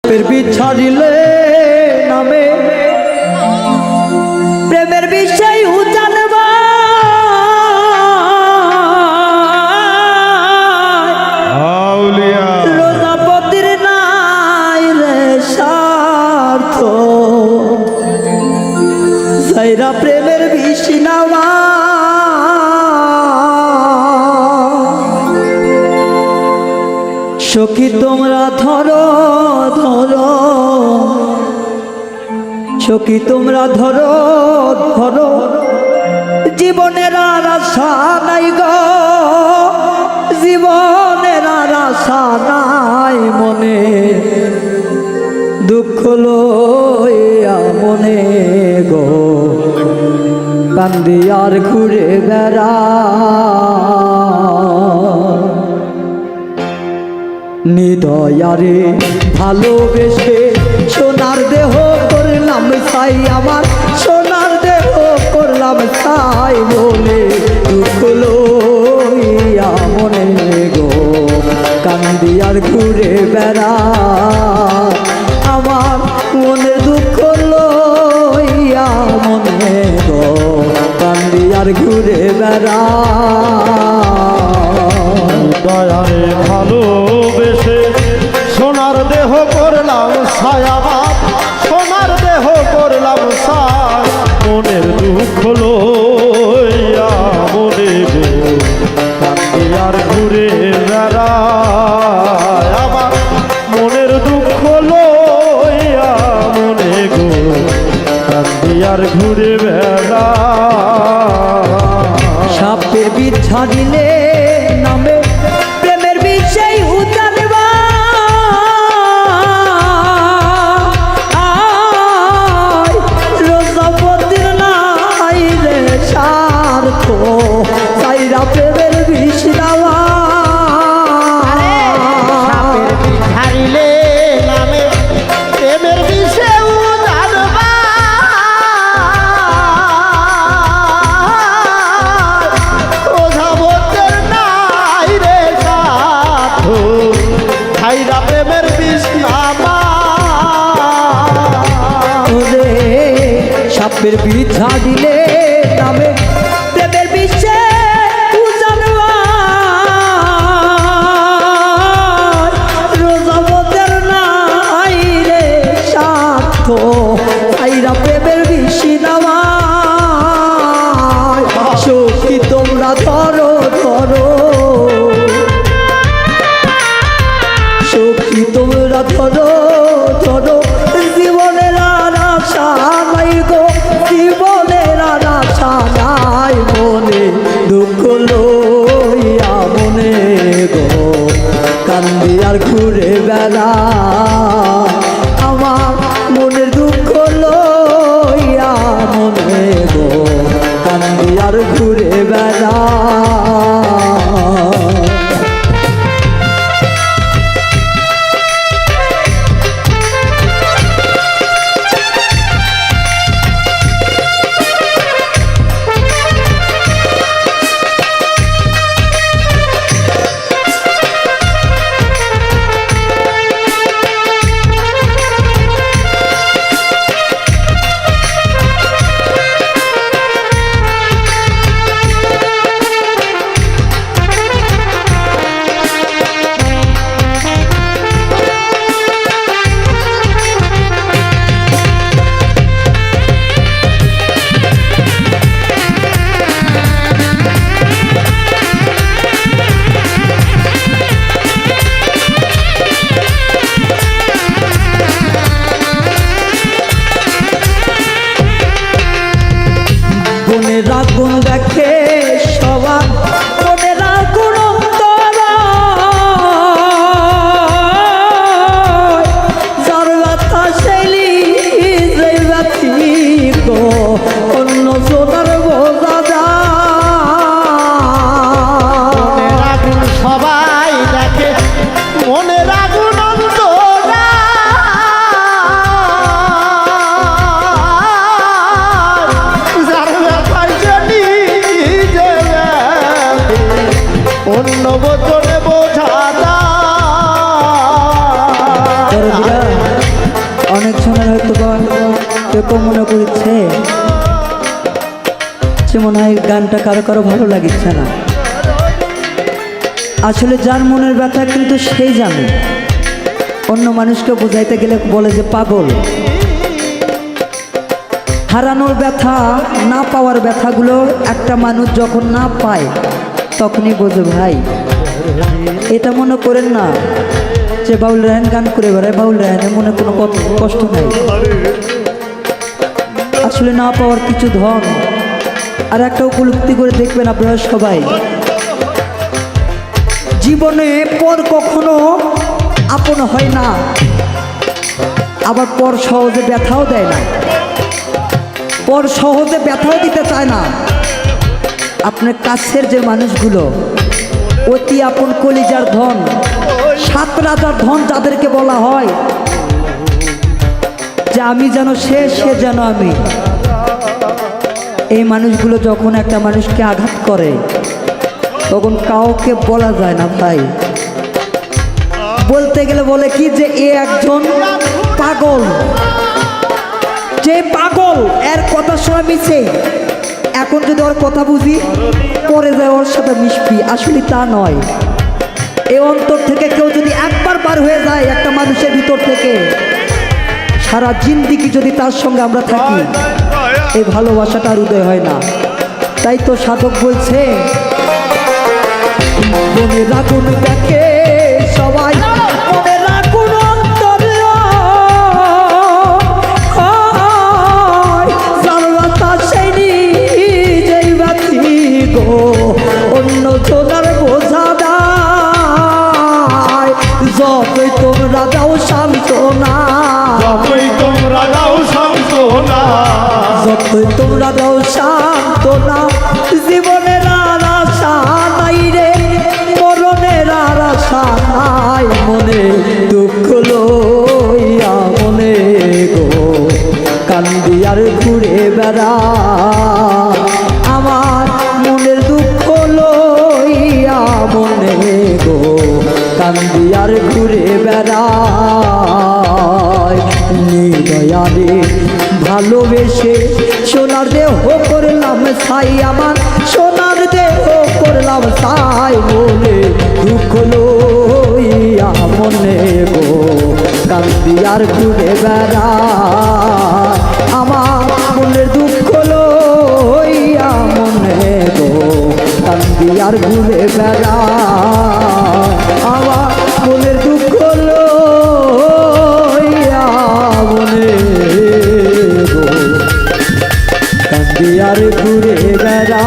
বিছাড়িলে নামে প্রেমের বিষয় জানবা রোজাপতির নাই রে স্বার্থ সাইরা প্রেমের বিষ নামা সখী তোমরা ধরো ধরো সখী তোমরা ধরো ধরো জীবনের আর আশা নাই গো জীবনের আর আশা নাই মনে দুঃখ লইয়া মনে গো কান্দি আর ঘুরে বেড়া নিদয়ারে ভালোবেসে সোনার দেহ করলাম ছাই আমার সোনার দেহ করলাম ছাই বলে দুঃখ লইয়া মনে গো কান্দি আর ঘুরে বেড়া আমার মনে দুঃখ লইয়া মনে গো কান্দি আর ঘুরে বেড়া দয়ারে ভালোবেসে সোনার দেহ করলাম ছায়াবাদ সোনার দেহ করলাম ছাই মনের দুঃখ লইয়া মনে গো কান্দি আর ঘুরে বেড়ায় আমার মনের দুঃখ লইয়া মনে গো কান্দি আর ঘুরে বেড়ায় সাপের বিষ ছাড়িলে নামে প্রেমের বিষয় জানবা রোজাপতির নাই রে স্বার্থ সাইরা প্রেমের বিষ নামা হারিলে নামে প্রেমের বিষয় জানবা রোজাপতির নাই রে স্বার্থ সাইরা প্রেমের বিষ নামা ওরে সাপের বিষ ছাড়িলে নামে প্রেমের বিষয় জানবা রোজাপতির নাই রে স্বার্থ সাইরা প্রেমের বিষ নামা সখী তোমরা ধরো ধরো সখী তোমরা ধরো ধরো জীবনের আর আশা নাই গো জীবনের আর আশা নাই মনে দুঃখ লইয়া মনে গো কান্দি আর ঘুরে বেড়া আমার মনের দুঃখ লইয়া মনে গো কান্দি আর ঘুরে বেড়া মনের আগুন দেখে সবার মনের আগুন যার ব্যথা শৈলী যে ব্যথি গো অন্য সোনার বোঝা মনের আগুন সবাই দেখে মনের আগুন যার ব্যাপার জানি কেউ মনে করছে যে মনে হয় গানটা কারো কারো ভালো লাগিচ্ছে না। আসলে যার মনের ব্যথা কিন্তু সেই জানে। অন্য মানুষকে বোঝাইতে গেলে বলে যে পাগল। হারানোর ব্যথা, না পাওয়ার ব্যথাগুলো একটা মানুষ যখন না পায় তখনই বোঝে ভাই। এটা মনে করেন না যে বাউল রায়হান গান করে বেড়ায়, বাউল রায়হানের মনে কোনো কষ্ট নাই। আসলে না পাওয়ার কিছু ধন। আর একটা উপলব্ধি করে দেখবেন আপনারা সবাই, জীবনে পর কখনো আপন হয় না, আবার পর সহজে ব্যথাও দেয় না, পর সহজে ব্যথাও দিতে চায় না। আপনার কাছের যে মানুষগুলো অতি আপন কলিজার ধন, সাত রাজার ধন যাদেরকে বলা হয় যে আমি যেন সে, সে যেন আমি, এই মানুষগুলো যখন একটা মানুষকে আঘাত করে তখন কাউকে বলা যায় না ভাই। বলতে গেলে বলে কি যে এ একজন পাগল, যে পাগল এর কথা শোনা মিশে। এখন যদি ওর কথা বুঝি পরে যায় ওর সাথে মিশবি, আসলে তা নয়। এই অন্তর থেকে কেউ যদি একবার বার হয়ে যায় একটা মানুষের ভিতর থেকে, সারা জিন্দিগি যদি তার সঙ্গে আমরা থাকি এই ভালোবাসাটা আর উদয় হয় না। তাই তো সাধক বলছে মনে রাখুন দেখে সবাই, মনে রাখুন অন্তরে জানলাটা সেই নিজেই বাঁচি গো, অন্য জোনার বোঝা দায়। যতই তোমরা দাও সান্ত্বনা, যতই তোমরা দাও সান্ত্বনা, যতই তোমরা দাও সান্ত্বনা, জীবনের আর আশা নাই রে, মরণের আর আশা নাই। মনে দুঃখ লইয়া মনে গো কান্দি আর ঘুরে বেড়া, আমার মনের দুঃখ লইয়া মনে গো কান্দি আর ঘুরে বেড়ায়। নিদয়ারে ভালোবেসে সোনার দেহ করলাম ছাই, আমার সোনার দেহ করলাম ছাই। মনে দুঃখ লইয়া মনে গো কান্দি আর ঘুরে বেড়া, আমার মনের দুঃখ লইয়া মনে গো কান্দি আর ঘুরে বেড়া, আমার মনের দুঃখ লইয়া মনে গো কান্দি আর ঘুরে বেড়া।